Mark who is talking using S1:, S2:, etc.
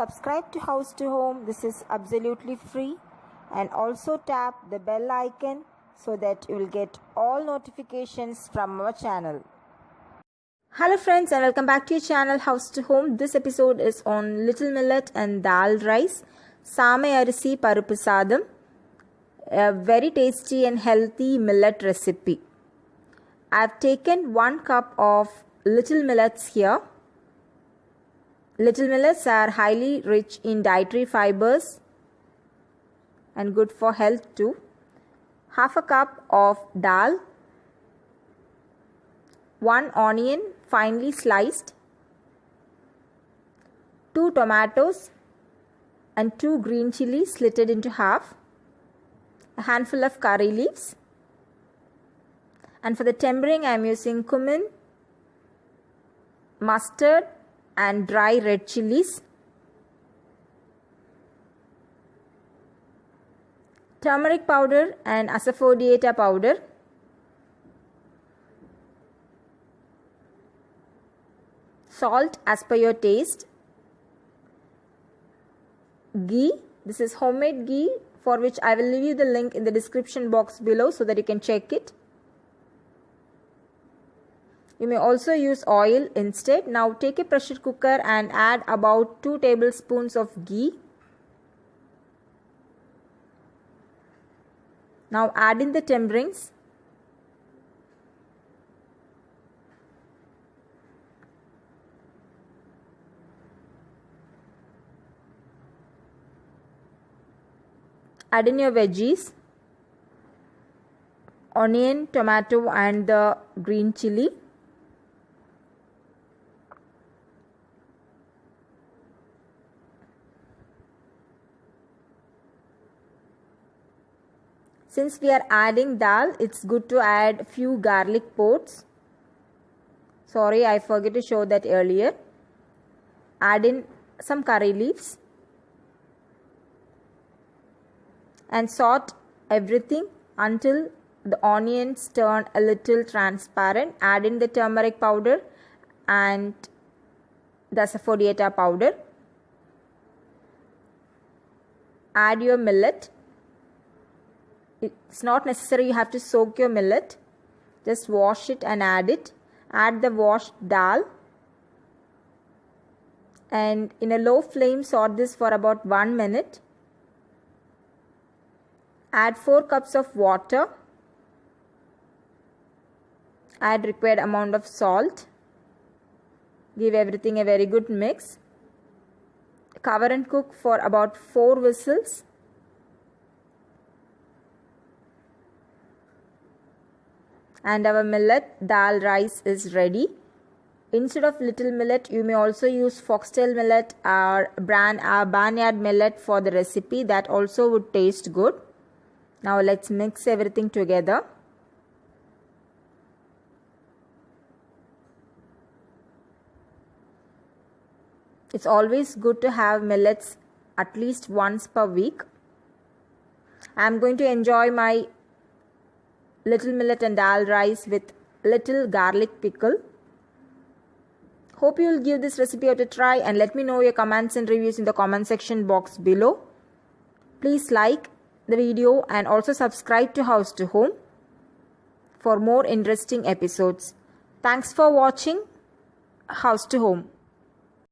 S1: subscribe to House to Home. This is absolutely free, and also tap the bell icon so that you will get all notifications from our channel. Hello friends, and welcome back to your channel House to Home. This episode is on little millet and dal rice, Samai Arisi Parupu Sadam, a very tasty and healthy millet recipe. I have taken 1 cup of little millets here. Little millets are highly rich in dietary fibers and good for health too. Half a cup of dal, 1 onion finely sliced, 2 tomatoes and 2 green chilies slitted into half, a handful of curry leaves, and for the tempering I am using cumin, mustard and dry red chilies, turmeric powder and asafoetida powder, salt as per your taste, ghee. This is homemade ghee, for which I will leave you the link in the description box below so that you can check it. You may also use oil instead. Now take a pressure cooker and add about 2 tablespoons of ghee. Now add in the temperings. Add in your veggies, onion, tomato and the green chili. Since we are adding dal, it's good to add few garlic pods. Sorry, I forgot to show that earlier. Add in some curry leaves and saute everything until the onions turn a little transparent. Add in the turmeric powder and the asafoetida powder. Add your millet. It's not necessary you have to soak your millet. Just wash it and add it. Add the washed dal and in a low flame saute this for about 1 minute. Add 4 cups of water. Add required amount of salt. Give everything a very good mix. Cover and cook for about 4 whistles. And our millet dal rice is ready. Instead of little millet, you may also use Foxtail Millet or Barnyard millet for the recipe. That also would taste good. Now let's mix everything together. It's always good to have millets at least once per week. I am going to enjoy my little millet and dal rice with little garlic pickle. Hope you will give this recipe a try and let me know your comments and reviews in the comment section box below. Please like the video and also subscribe to House to Home for more interesting episodes. Thanks for watching House to Home.